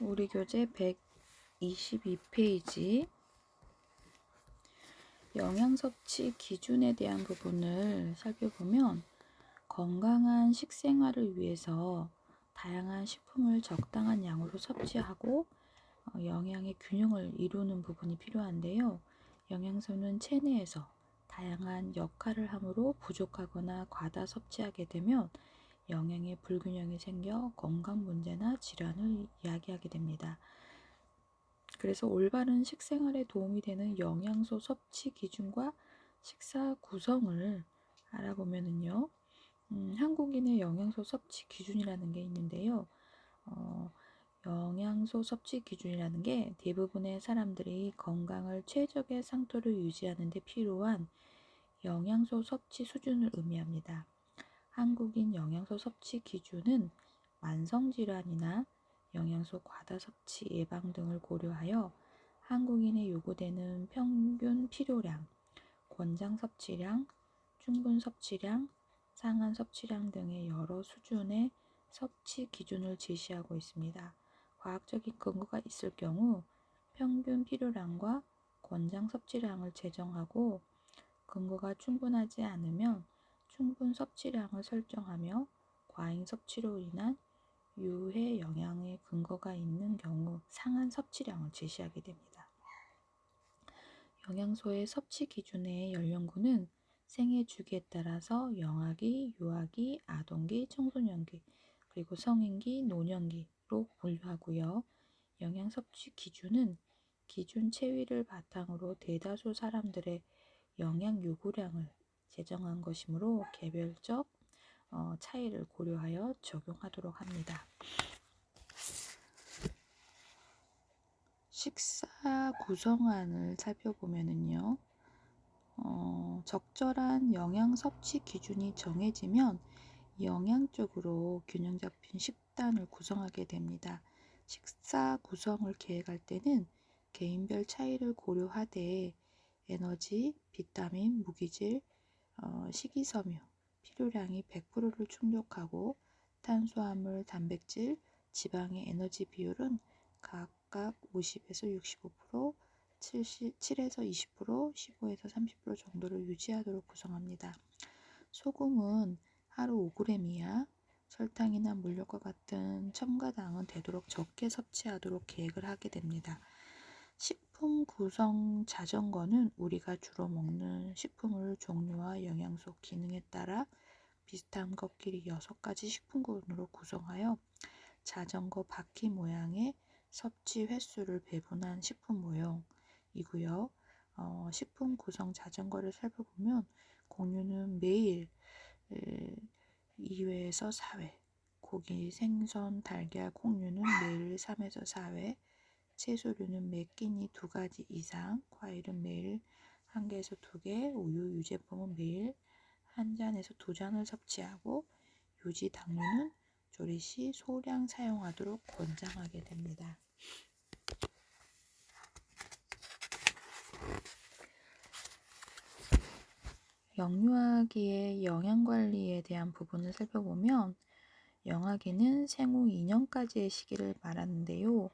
우리 교재 122페이지 영양 섭취 기준에 대한 부분을 살펴보면 건강한 식생활을 위해서 다양한 식품을 적당한 양으로 섭취하고 영양의 균형을 이루는 부분이 필요한데요. 영양소는 체내에서 다양한 역할을 하므로 부족하거나 과다 섭취하게 되면 영양의 불균형이 생겨 건강 문제나 질환을 이야기하게 됩니다. 그래서 올바른 식생활에 도움이 되는 영양소 섭취 기준과 식사 구성을 알아보면은요. 한국인의 영양소 섭취 기준이라는 게 있는데요. 영양소 섭취 기준이라는 게 대부분의 사람들이 건강을 최적의 상태로 유지하는 데 필요한 영양소 섭취 수준을 의미합니다. 한국인 영양소 섭취 기준은 만성질환이나 영양소 과다 섭취 예방 등을 고려하여 한국인에 요구되는 평균 필요량, 권장 섭취량, 충분 섭취량, 상한 섭취량 등의 여러 수준의 섭취 기준을 제시하고 있습니다. 과학적인 근거가 있을 경우 평균 필요량과 권장 섭취량을 제정하고 근거가 충분하지 않으면 충분 섭취량을 설정하며 과잉 섭취로 인한 유해 영향의 근거가 있는 경우 상한 섭취량을 제시하게 됩니다. 영양소의 섭취 기준의 연령군은 생애 주기에 따라서 영아기, 유아기, 아동기, 청소년기, 그리고 성인기, 노년기로 분류하고요. 영양 섭취 기준은 기준 체위를 바탕으로 대다수 사람들의 영양 요구량을 제정한 것이므로 개별적 차이를 고려하여 적용하도록 합니다. 식사 구성안을 살펴보면은요. 적절한 영양 섭취 기준이 정해지면 영양적으로 균형 잡힌 식단을 구성하게 됩니다. 식사 구성을 계획할 때는 개인별 차이를 고려하되 에너지, 비타민, 무기질, 식이섬유, 필요량이 100%를 충족하고 탄수화물, 단백질, 지방의 에너지 비율은 각각 50에서 65%, 7에서 20%, 15에서 30% 정도를 유지하도록 구성합니다. 소금은 하루 5g 이하, 설탕이나 물엿과 같은 첨가당은 되도록 적게 섭취하도록 계획을 하게 됩니다. 식품 구성 자전거는 우리가 주로 먹는 식품을 종류와 영양소, 기능에 따라 비슷한 것끼리 6가지 식품군으로 구성하여 자전거 바퀴 모양의 섭취 횟수를 배분한 식품 모형이고요. 식품 구성 자전거를 살펴보면 곡류는 매일 2회에서 4회, 고기, 생선, 달걀, 콩류는 매일 3에서 4회, 채소류는 매 끼니 2가지 이상, 과일은 매일 1개에서 2개, 우유, 유제품은 매일 1잔에서 2잔을 섭취하고 유지 당류는 조리 시 소량 사용하도록 권장하게 됩니다. 영유아기의 영양관리에 대한 부분을 살펴보면 영아기는 생후 2년까지의 시기를 말하는데요.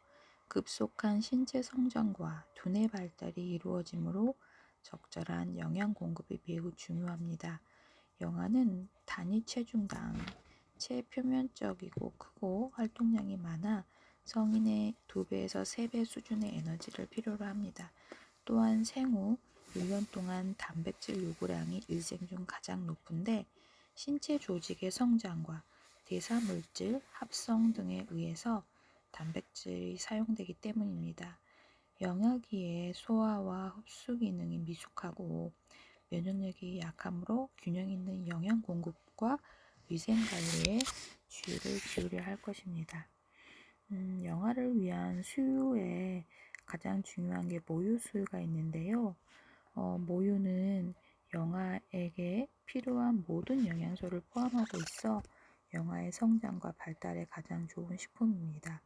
급속한 신체 성장과 두뇌 발달이 이루어지므로 적절한 영양 공급이 매우 중요합니다. 영아는 단위 체중당 체표면적이고 크고 활동량이 많아 성인의 2배에서 3배 수준의 에너지를 필요로 합니다. 또한 생후 1년 동안 단백질 요구량이 일생 중 가장 높은데 신체 조직의 성장과 대사물질 합성 등에 의해서 단백질이 사용되기 때문입니다. 영아기의 소화와 흡수 기능이 미숙하고 면역력이 약하므로 균형 있는 영양 공급과 위생 관리에 주의를 기울여야 할 것입니다. 영아를 위한 수유에 가장 중요한 게 모유 수유가 있는데요. 모유는 영아에게 필요한 모든 영양소를 포함하고 있어 영아의 성장과 발달에 가장 좋은 식품입니다.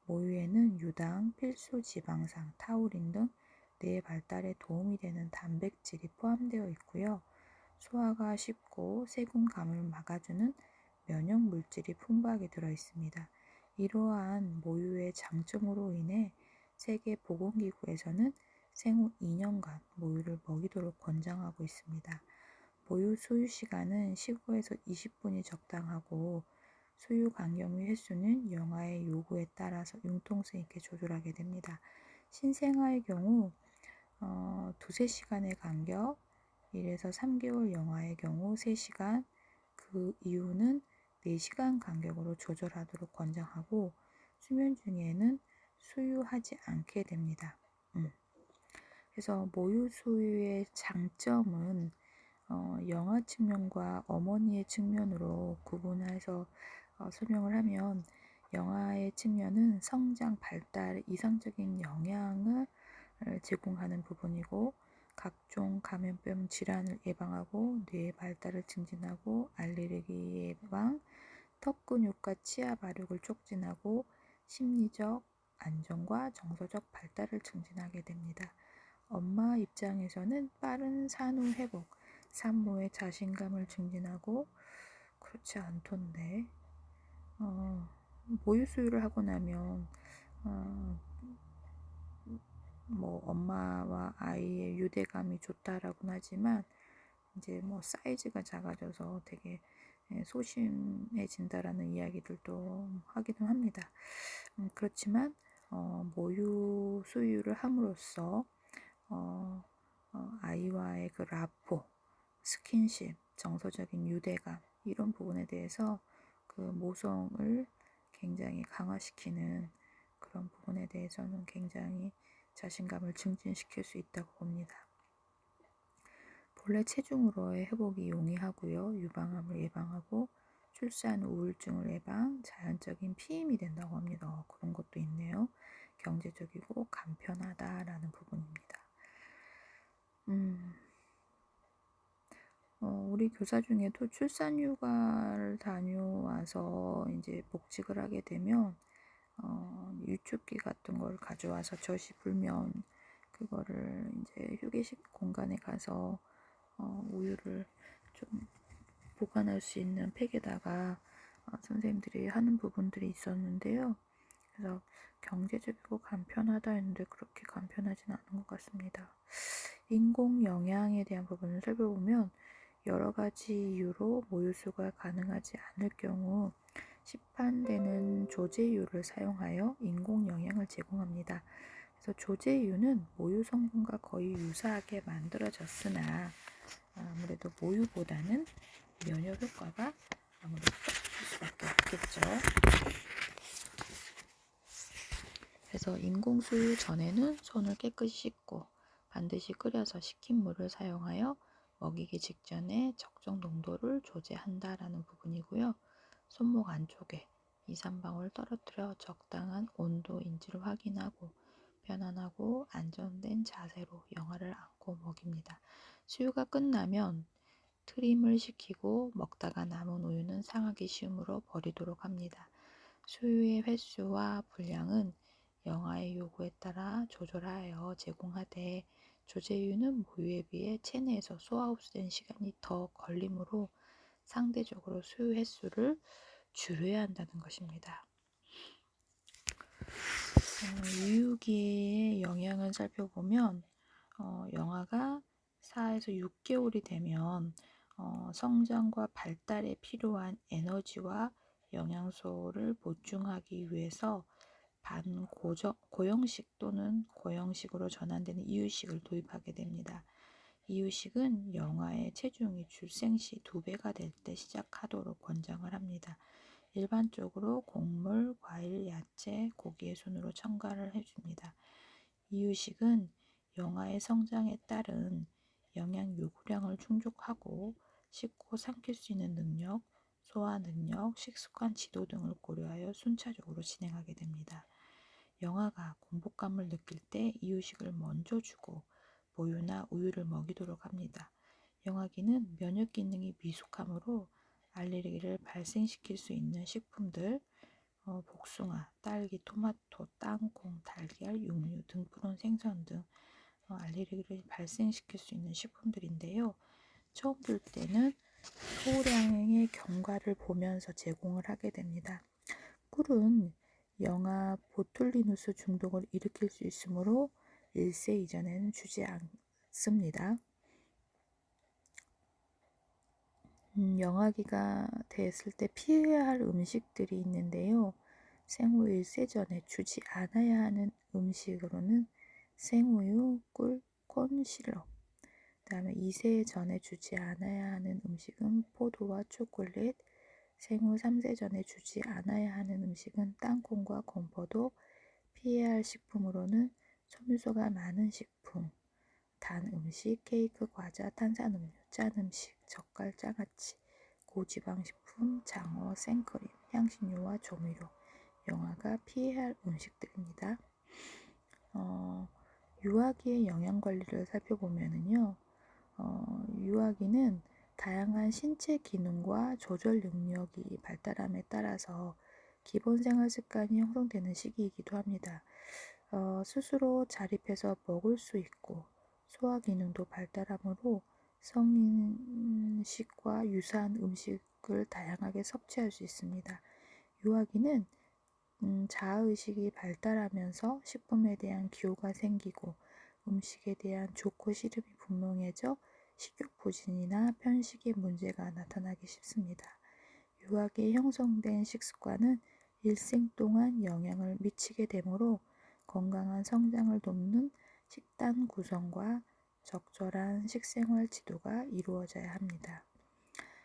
모유에는 유당, 필수 지방산, 타우린 등 뇌 발달에 도움이 되는 단백질이 포함되어 있고요. 소화가 쉽고 세균감을 막아주는 면역 물질이 풍부하게 들어 있습니다. 이러한 모유의 장점으로 인해 세계보건기구에서는 생후 2년간 모유를 먹이도록 권장하고 있습니다. 모유 소유 시간은 15에서 20분이 적당하고 수유 간격 및 횟수는 영아의 요구에 따라서 융통성 있게 조절하게 됩니다. 신생아의 경우 두세 시간의 간격, 1에서 3개월 영아의 경우 3시간, 그 이후는 4시간 간격으로 조절하도록 권장하고 수면 중에는 수유하지 않게 됩니다. 그래서 모유 수유의 장점은 영아 측면과 어머니의 측면으로 구분해서 설명을 하면 영아의 측면은 성장, 발달에 이상적인 영향을 제공하는 부분이고 각종 감염병 질환을 예방하고 뇌의 발달을 증진하고 알레르기 예방, 턱 근육과 치아 발육을 촉진하고 심리적 안정과 정서적 발달을 증진하게 됩니다. 엄마 입장에서는 빠른 산후 회복, 산모의 자신감을 증진하고 그렇지 않던데 모유 수유를 하고 나면 뭐 엄마와 아이의 유대감이 좋다라고는 하지만 이제 뭐 사이즈가 작아져서 되게 소심해진다라는 이야기들도 하기도 합니다. 그렇지만 모유 수유를 함으로써 아이와의 그 라포, 스킨십, 정서적인 유대감 이런 부분에 대해서 그 모성을 굉장히 강화시키는 그런 부분에 대해서는 굉장히 자신감을 증진시킬 수 있다고 봅니다. 본래 체중으로의 회복이 용이하고요. 유방암을 예방하고 출산 우울증을 예방, 자연적인 피임이 된다고 합니다. 그런 것도 있네요. 경제적이고 간편하다라는 부분입니다. 우리 교사 중에도 출산 휴가를 다녀와서 이제 복직을 하게 되면 유축기 같은 걸 가져와서 젖이 불면 그거를 이제 휴게식 공간에 가서 우유를 좀 보관할 수 있는 팩에다가 선생님들이 하는 부분들이 있었는데요. 그래서 경제적이고 간편하다 했는데 그렇게 간편하진 않은 것 같습니다. 인공 영양에 대한 부분을 살펴보면 여러 가지 이유로 모유수가 가능하지 않을 경우 시판되는 조제유를 사용하여 인공 영양을 제공합니다. 그래서 조제유는 모유 성분과 거의 유사하게 만들어졌으나 아무래도 모유보다는 면역 효과가 아무래도 적을 수밖에 없겠죠. 그래서 인공수유 전에는 손을 깨끗이 씻고 반드시 끓여서 식힌 물을 사용하여 먹이기 직전에 적정 농도를 조제한다라는 부분이고요. 손목 안쪽에 2, 3방울 떨어뜨려 적당한 온도인지를 확인하고 편안하고 안전된 자세로 영아를 안고 먹입니다. 수유가 끝나면 트림을 시키고 먹다가 남은 우유는 상하기 쉬우므로 버리도록 합니다. 수유의 횟수와 분량은 영아의 요구에 따라 조절하여 제공하되 조제유는 모유에 비해 체내에서 소화 흡수된 시간이 더 걸리므로 상대적으로 수유 횟수를 줄여야 한다는 것입니다. 유유기의 영향을 살펴보면 영아가 4에서 6개월이 되면 성장과 발달에 필요한 에너지와 영양소를 보충하기 위해서 고형식 또는 고형식으로 전환되는 이유식을 도입하게 됩니다. 이유식은 영아의 체중이 출생 시 2배가 될 때 시작하도록 권장을 합니다. 일반적으로 곡물, 과일, 야채, 고기의 순으로 첨가를 해줍니다. 이유식은 영아의 성장에 따른 영양 요구량을 충족하고 씹고 삼킬 수 있는 능력, 소화 능력, 식습관 지도 등을 고려하여 순차적으로 진행하게 됩니다. 영아가 공복감을 느낄 때 이유식을 먼저 주고 모유나 우유를 먹이도록 합니다. 영아기는 면역 기능이 미숙하므로 알레르기를 발생시킬 수 있는 식품들, 복숭아, 딸기, 토마토, 땅콩, 달걀, 육류, 등푸른 생선 등 알레르기를 발생시킬 수 있는 식품들인데요. 처음 줄 때는 소량의 경과를 보면서 제공을 하게 됩니다. 꿀은 영아 보툴리누스 중독을 일으킬 수 있으므로 1세 이전에는 주지 않습니다. 영아기가 됐을 때 피해야 할 음식들이 있는데요. 생후 1세 전에 주지 않아야 하는 음식으로는 생우유, 꿀, 콘, 시럽. 그 다음에 2세 전에 주지 않아야 하는 음식은 포도와 초콜릿. 생후 3세 전에 주지 않아야 하는 음식은 땅콩과 건포도. 피해야 할 식품으로는 섬유소가 많은 식품, 단 음식, 케이크, 과자, 탄산음료, 짠 음식, 젓갈, 장아찌, 고지방 식품, 장어, 생크림, 향신료와 조미료, 영아가 피해야 할 음식들입니다. 유아기의 영양관리를 살펴보면요. 유아기는 다양한 신체 기능과 조절 능력이 발달함에 따라서 기본 생활 습관이 형성되는 시기이기도 합니다. 스스로 자립해서 먹을 수 있고 소화 기능도 발달하므로 성인식과 유사한 음식을 다양하게 섭취할 수 있습니다. 유아기는 자아의식이 발달하면서 식품에 대한 기호가 생기고 음식에 대한 좋고 싫음이 분명해져 식욕부진이나 편식의 문제가 나타나기 쉽습니다. 유아기에 형성된 식습관은 일생 동안 영향을 미치게 되므로 건강한 성장을 돕는 식단 구성과 적절한 식생활 지도가 이루어져야 합니다.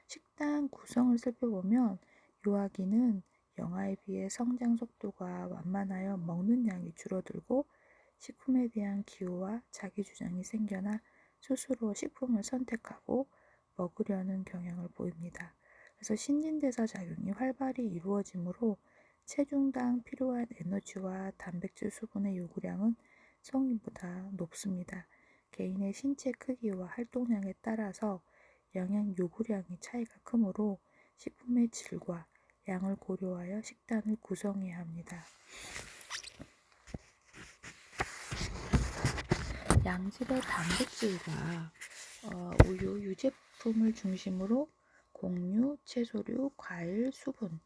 식단 구성을 살펴보면 유아기는 영아에 비해 성장 속도가 완만하여 먹는 양이 줄어들고 식품에 대한 기호와 자기주장이 생겨나 스스로 식품을 선택하고 먹으려는 경향을 보입니다. 그래서 신진대사 작용이 활발히 이루어지므로 체중당 필요한 에너지와 단백질 수분의 요구량은 성인보다 높습니다. 개인의 신체 크기와 활동량에 따라서 영양 요구량의 차이가 크므로 식품의 질과 양을 고려하여 식단을 구성해야 합니다. 양질의 단백질과 우유, 유제품을 중심으로 곡류, 채소류, 과일, 수분,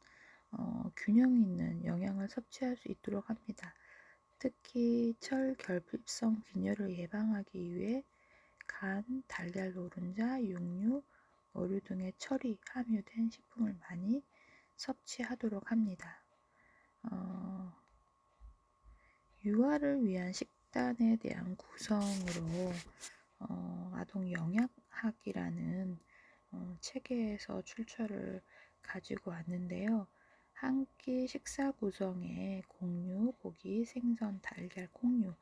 균형 있는 영양을 섭취할 수 있도록 합니다. 특히 철 결핍성 빈혈을 예방하기 위해 간, 달걀 노른자, 육류, 어류 등의 철이 함유된 식품을 많이 섭취하도록 합니다. 유아를 위한 식단에 대한 구성으로 아동 영양학이라는 체계에서 출처를 가지고 왔는데요. 한 끼 식사 구성에 곡류, 고기, 생선, 달걀, 콩류,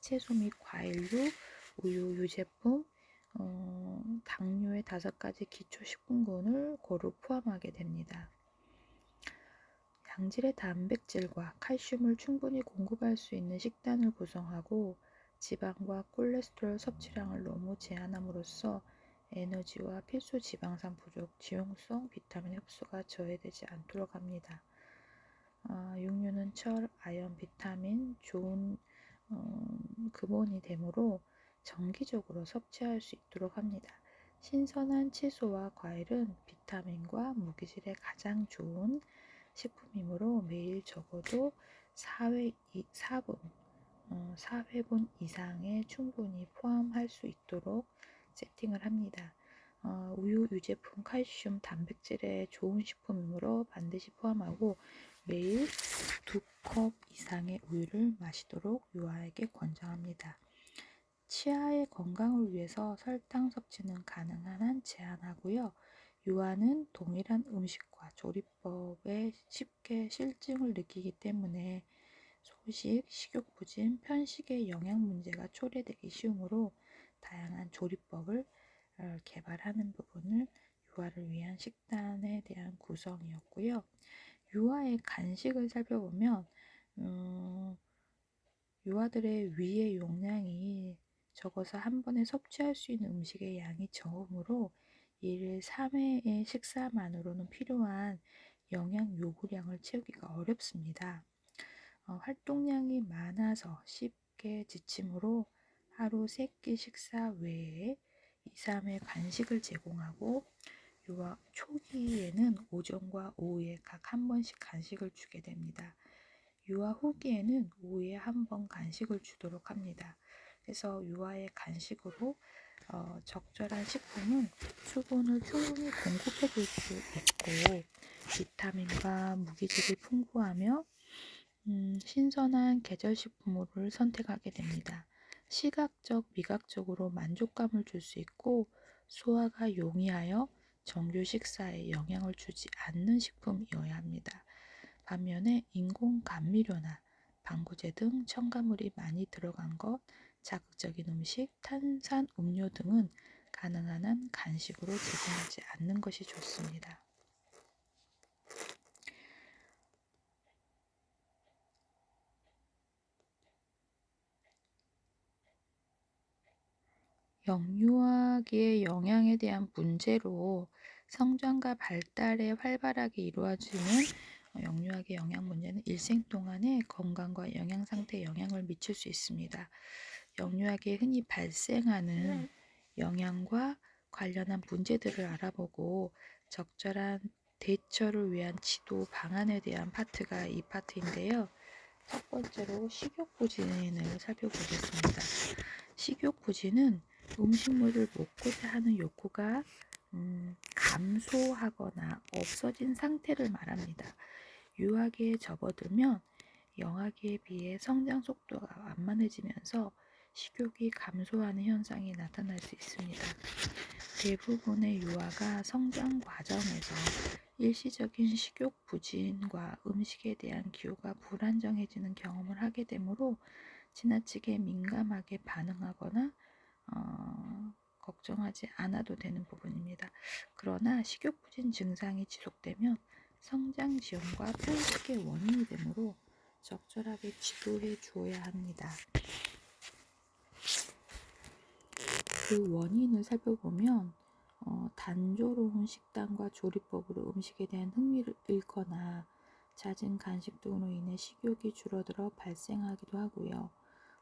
채소 및 과일류, 우유, 유제품, 당류의 5가지 기초 식품군을 고루 포함하게 됩니다. 양질의 단백질과 칼슘을 충분히 공급할 수 있는 식단을 구성하고 지방과 콜레스테롤 섭취량을 너무 제한함으로써 에너지와 필수 지방산 부족, 지용성, 비타민 흡수가 저해되지 않도록 합니다. 육류는 철, 아연, 비타민, 좋은 근본이 되므로 정기적으로 섭취할 수 있도록 합니다. 신선한 채소와 과일은 비타민과 무기질에 가장 좋은 식품이므로 매일 적어도 4회분 이상의 충분히 포함할 수 있도록 세팅을 합니다. 우유, 유제품, 칼슘, 단백질에 좋은 식품이므로 반드시 포함하고 매일 2컵 이상의 우유를 마시도록 유아에게 권장합니다. 치아의 건강을 위해서 설탕 섭취는 가능한 한 제한하고요. 유아는 동일한 음식과 조리법에 쉽게 실증을 느끼기 때문에 소식, 식욕부진, 편식의 영양 문제가 초래되기 쉬우므로 다양한 조리법을 개발하는 부분을 유아를 위한 식단에 대한 구성이었고요. 유아의 간식을 살펴보면 유아들의 위의 용량이 적어서 한 번에 섭취할 수 있는 음식의 양이 적으므로 1일 3회의 식사만으로는 필요한 영양 요구량을 채우기가 어렵습니다. 활동량이 많아서 쉽게 지치므로 하루 3끼 식사 외에 2, 3회 간식을 제공하고 유아 초기에는 오전과 오후에 각 한 번씩 간식을 주게 됩니다. 유아 후기에는 5일에 한 번 간식을 주도록 합니다. 그래서 유아의 간식으로 적절한 식품은 수분을 충분히 공급해 줄 수 있고 비타민과 무기질이 풍부하며 신선한 계절식품을 선택하게 됩니다. 시각적, 미각적으로 만족감을 줄 수 있고 소화가 용이하여 정규 식사에 영향을 주지 않는 식품이어야 합니다. 반면에 인공 감미료나 방부제 등 첨가물이 많이 들어간 것, 자극적인 음식, 탄산 음료 등은 가능한 한 간식으로 제공하지 않는 것이 좋습니다. 영유아기의 영양에 대한 문제로 성장과 발달에 활발하게 이루어지는 영유아기 영양 문제는 일생 동안의 건강과 영양 상태에 영향을 미칠 수 있습니다. 영유아기에 흔히 발생하는 영양과 관련한 문제들을 알아보고 적절한 대처를 위한 지도 방안에 대한 파트가 이 파트인데요. 첫 번째로 식욕부진을 살펴보겠습니다. 식욕부진은 음식물을 먹고자 하는 욕구가 감소하거나 없어진 상태를 말합니다. 유아기에 접어들면 영아기에 비해 성장 속도가 완만해지면서 식욕이 감소하는 현상이 나타날 수 있습니다. 대부분의 유아가 성장 과정에서 일시적인 식욕 부진과 음식에 대한 기호가 불안정해지는 경험을 하게 되므로 지나치게 민감하게 반응하거나 걱정하지 않아도 되는 부분입니다. 그러나 식욕부진 증상이 지속되면 성장 지연과 편식의 원인이 되므로 적절하게 지도해 주어야 합니다. 그 원인을 살펴보면 단조로운 식단과 조리법으로 음식에 대한 흥미를 잃거나 잦은 간식 등으로 인해 식욕이 줄어들어 발생하기도 하고요.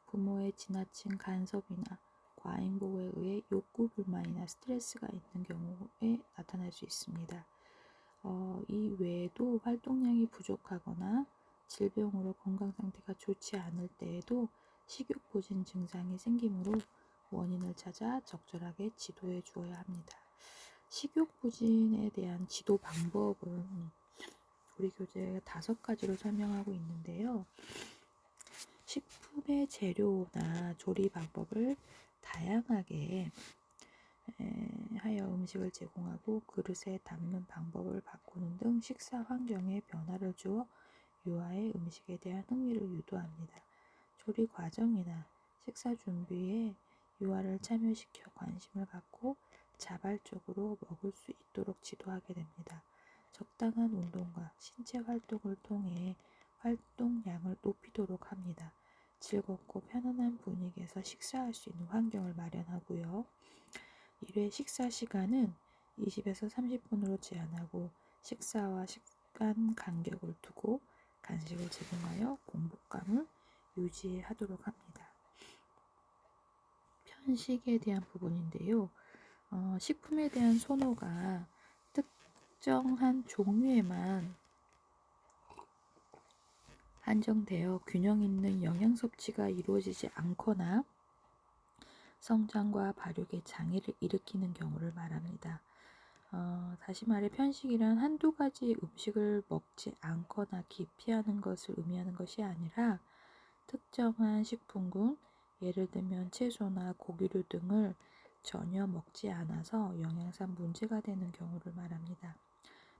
부모의 지나친 간섭이나 과잉보호에 의해 욕구 불만이나 스트레스가 있는 경우에 나타날 수 있습니다. 이 외에도 활동량이 부족하거나 질병으로 건강 상태가 좋지 않을 때에도 식욕부진 증상이 생기므로 원인을 찾아 적절하게 지도해 주어야 합니다. 식욕부진에 대한 지도 방법은 우리 교재에 5가지로 설명하고 있는데요. 식품의 재료나 조리 방법을 다양하게 하여 음식을 제공하고 그릇에 담는 방법을 바꾸는 등 식사 환경에 변화를 주어 유아의 음식에 대한 흥미를 유도합니다. 조리 과정이나 식사 준비에 유아를 참여시켜 관심을 갖고 자발적으로 먹을 수 있도록 지도하게 됩니다. 적당한 운동과 신체 활동을 통해 활동량을 높이도록 합니다. 즐겁고 편안한 분위기에서 식사할 수 있는 환경을 마련하고요. 1회 식사 시간은 20에서 30분으로 제한하고 식사와 시간 간격을 두고 간식을 제공하여 공복감을 유지하도록 합니다. 편식에 대한 부분인데요. 식품에 대한 선호가 특정한 종류에만 한정되어 균형 있는 영양 섭취가 이루어지지 않거나 성장과 발육에 장애를 일으키는 경우를 말합니다. 다시 말해 편식이란 한두 가지 음식을 먹지 않거나 기피하는 것을 의미하는 것이 아니라 특정한 식품군, 예를 들면 채소나 고기류 등을 전혀 먹지 않아서 영양상 문제가 되는 경우를 말합니다.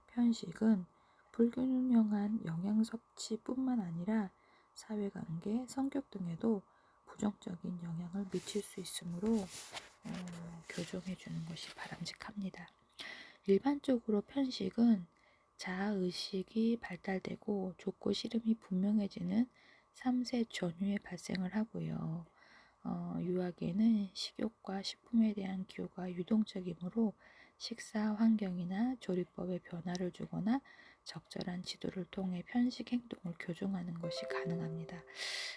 편식은 불균형한 영양 섭취뿐만 아니라 사회관계, 성격 등에도 부정적인 영향을 미칠 수 있으므로 교정해 주는 것이 바람직합니다. 일반적으로 편식은 자아의식이 발달되고 좋고 싫음이 분명해지는 3세 전후에 발생을 하고요. 유아기에는 식욕과 식품에 대한 기호가 유동적이므로 식사 환경이나 조리법에 변화를 주거나 적절한 지도를 통해 편식 행동을 교정하는 것이 가능합니다.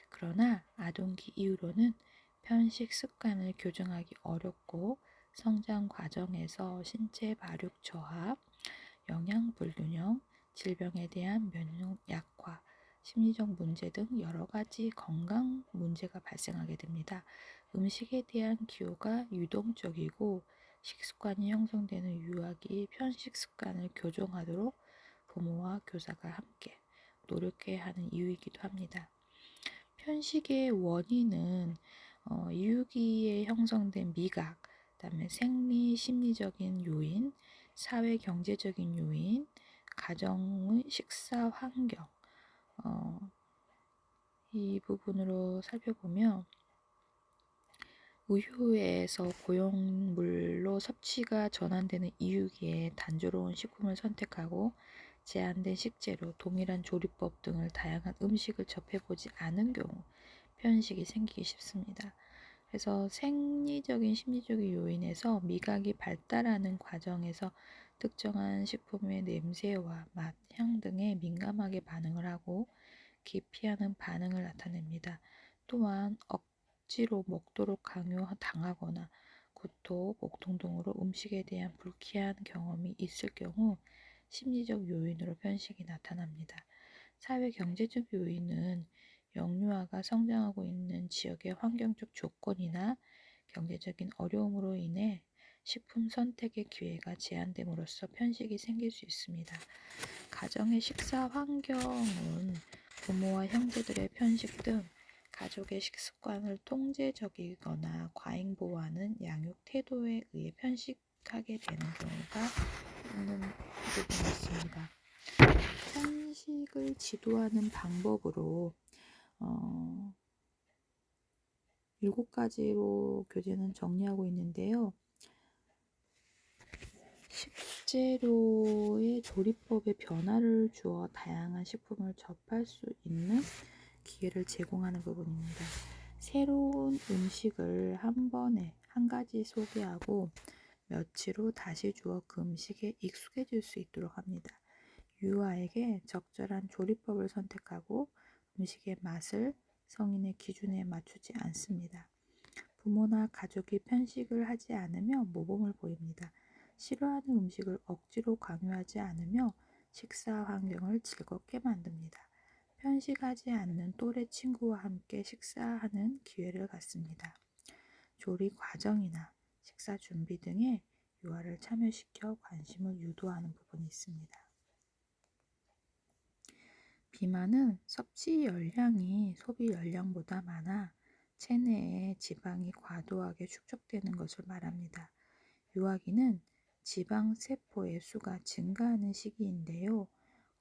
그러나 아동기 이후로는 편식 습관을 교정하기 어렵고 성장 과정에서 신체 발육 저하, 영양 불균형, 질병에 대한 면역 약화, 심리적 문제 등 여러 가지 건강 문제가 발생하게 됩니다. 음식에 대한 기호가 유동적이고 식습관이 형성되는 유아기 편식 습관을 교정하도록 부모와 교사가 함께 노력해야 하는 이유이기도 합니다. 편식의 원인은 이유기에 형성된 미각, 그다음에 생리 심리적인 요인, 사회 경제적인 요인, 가정의 식사 환경 이 부분으로 살펴보면 우유에서 고용물로 섭취가 전환되는 이유기에 단조로운 식품을 선택하고 제한된 식재료, 동일한 조리법 등을 다양한 음식을 접해보지 않은 경우 편식이 생기기 쉽습니다. 그래서 생리적인 심리적인 요인에서 미각이 발달하는 과정에서 특정한 식품의 냄새와 맛, 향 등에 민감하게 반응을 하고 기피하는 반응을 나타냅니다. 또한 억지로 먹도록 강요당하거나 구토, 목통 등으로 음식에 대한 불쾌한 경험이 있을 경우 심리적 요인으로 편식이 나타납니다. 사회 경제적 요인은 영유아가 성장하고 있는 지역의 환경적 조건이나 경제적인 어려움으로 인해 식품 선택의 기회가 제한됨으로써 편식이 생길 수 있습니다. 가정의 식사 환경은 부모와 형제들의 편식 등 가족의 식습관을 통제적이거나 과잉보호하는 양육 태도에 의해 편식하게 되는 경우가 있는 부분이 있습니다. 편식을 지도하는 방법으로 7가지로 교재는 정리하고 있는데요. 식재료의 조리법에 변화를 주어 다양한 식품을 접할 수 있는 기회를 제공하는 부분입니다. 새로운 음식을 한 번에 한 가지 소개하고 며칠 후 다시 주어 그 음식에 익숙해질 수 있도록 합니다. 유아에게 적절한 조리법을 선택하고 음식의 맛을 성인의 기준에 맞추지 않습니다. 부모나 가족이 편식을 하지 않으며 모범을 보입니다. 싫어하는 음식을 억지로 강요하지 않으며 식사 환경을 즐겁게 만듭니다. 편식하지 않는 또래 친구와 함께 식사하는 기회를 갖습니다. 조리 과정이나 식사 준비 등에 유아를 참여시켜 관심을 유도하는 부분이 있습니다. 비만은 섭취 열량이 소비 열량보다 많아 체내에 지방이 과도하게 축적되는 것을 말합니다. 유아기는 지방 세포의 수가 증가하는 시기인데요.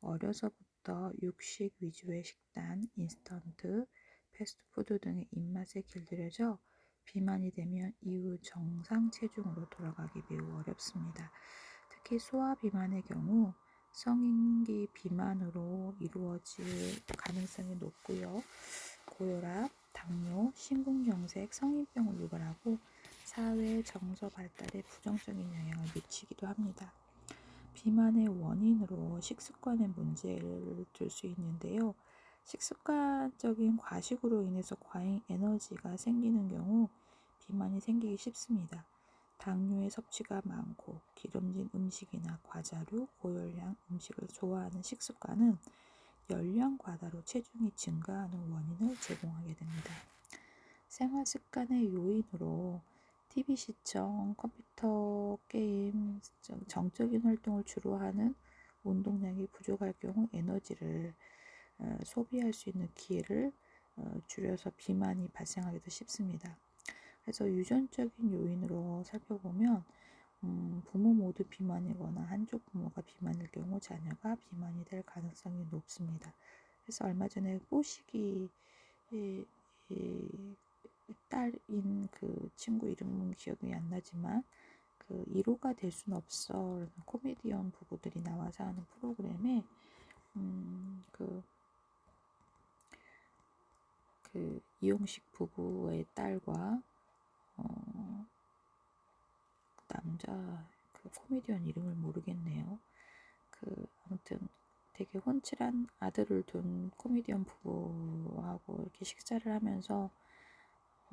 어려서부터 육식 위주의 식단, 인스턴트, 패스트푸드 등의 입맛에 길들여져 비만이 되면 이후 정상 체중으로 돌아가기 매우 어렵습니다. 특히 소아 비만의 경우 성인기 비만으로 이루어질 가능성이 높고요. 고혈압, 당뇨, 심근경색, 성인병을 유발하고 사회 정서 발달에 부정적인 영향을 미치기도 합니다. 비만의 원인으로 식습관에 문제를 들 수 있는데요. 식습관적인 과식으로 인해서 과잉 에너지가 생기는 경우 비만이 생기기 쉽습니다. 당류의 섭취가 많고 기름진 음식이나 과자류, 고열량 음식을 좋아하는 식습관은 열량 과다로 체중이 증가하는 원인을 제공하게 됩니다. 생활 습관의 요인으로 TV 시청, 컴퓨터 게임, 정적인 활동을 주로 하는 운동량이 부족할 경우 에너지를 소비할 수 있는 기회를 줄여서 비만이 발생하기도 쉽습니다. 그래서 유전적인 요인으로 살펴보면 부모 모두 비만이거나 한쪽 부모가 비만일 경우 자녀가 비만이 될 가능성이 높습니다. 그래서 얼마 전에 뽀식이 딸인 그 친구 이름은 기억이 안 나지만 그 1호가 될 순 없어 코미디언 부부들이 나와서 하는 프로그램에 그 이용식 부부의 딸과 남자 그 코미디언 이름을 모르겠네요. 아무튼 되게 훤칠한 아들을 둔 코미디언 부부하고 이렇게 식사를 하면서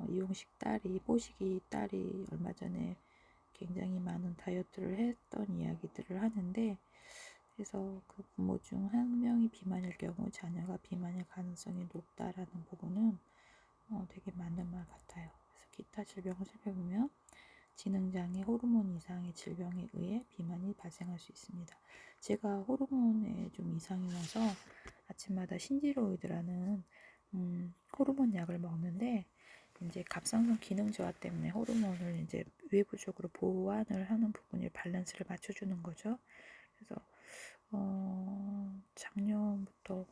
이용식 딸이 뽀식이 딸이 얼마 전에 굉장히 많은 다이어트를 했던 이야기들을 하는데 그래서 그 부모 중 한 명이 비만일 경우 자녀가 비만일 가능성이 높다라는 부분은 되게 맞는 말 같아요. 그래서 기타 질병을 살펴보면 지능장애, 호르몬 이상의 질병에 의해 비만이 발생할 수 있습니다. 제가 호르몬에 좀 이상이 와서 아침마다 신지로이드라는 호르몬 약을 먹는데 이제 갑상선 기능 저하 때문에 호르몬을 이제 외부적으로 보완을 하는 부분이 밸런스를 맞춰주는 거죠. 그래서 작년부터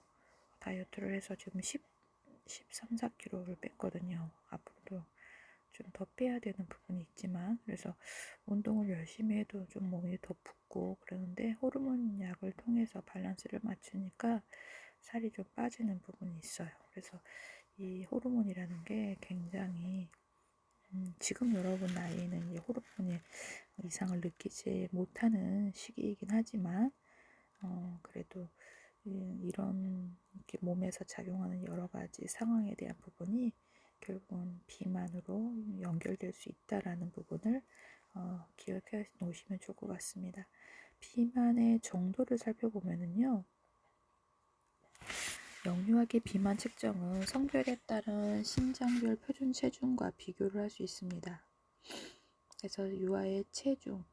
다이어트를 해서 지금 13, 4kg를 뺐거든요. 앞으로도 좀 더 빼야 되는 부분이 있지만, 그래서 운동을 열심히 해도 좀 몸이 더 붓고 그러는데 호르몬 약을 통해서 밸런스를 맞추니까 살이 좀 빠지는 부분이 있어요. 그래서 이 호르몬이라는 게 굉장히 지금 여러분 나이에는 이 호르몬의 이상을 느끼지 못하는 시기이긴 하지만 그래도 이런 이렇게 몸에서 작용하는 여러 가지 상황에 대한 부분이 결국은 비만으로 연결될 수 있다라는 부분을 기억해 놓으시면 좋을 것 같습니다. 비만의 정도를 살펴보면은요, 영유아기 비만 측정은 성별에 따른 신장별 표준 체중과 비교를 할 수 있습니다. 그래서 유아의 체중,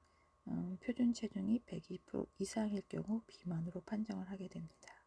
표준 체중이 120% 이상일 경우 비만으로 판정을 하게 됩니다.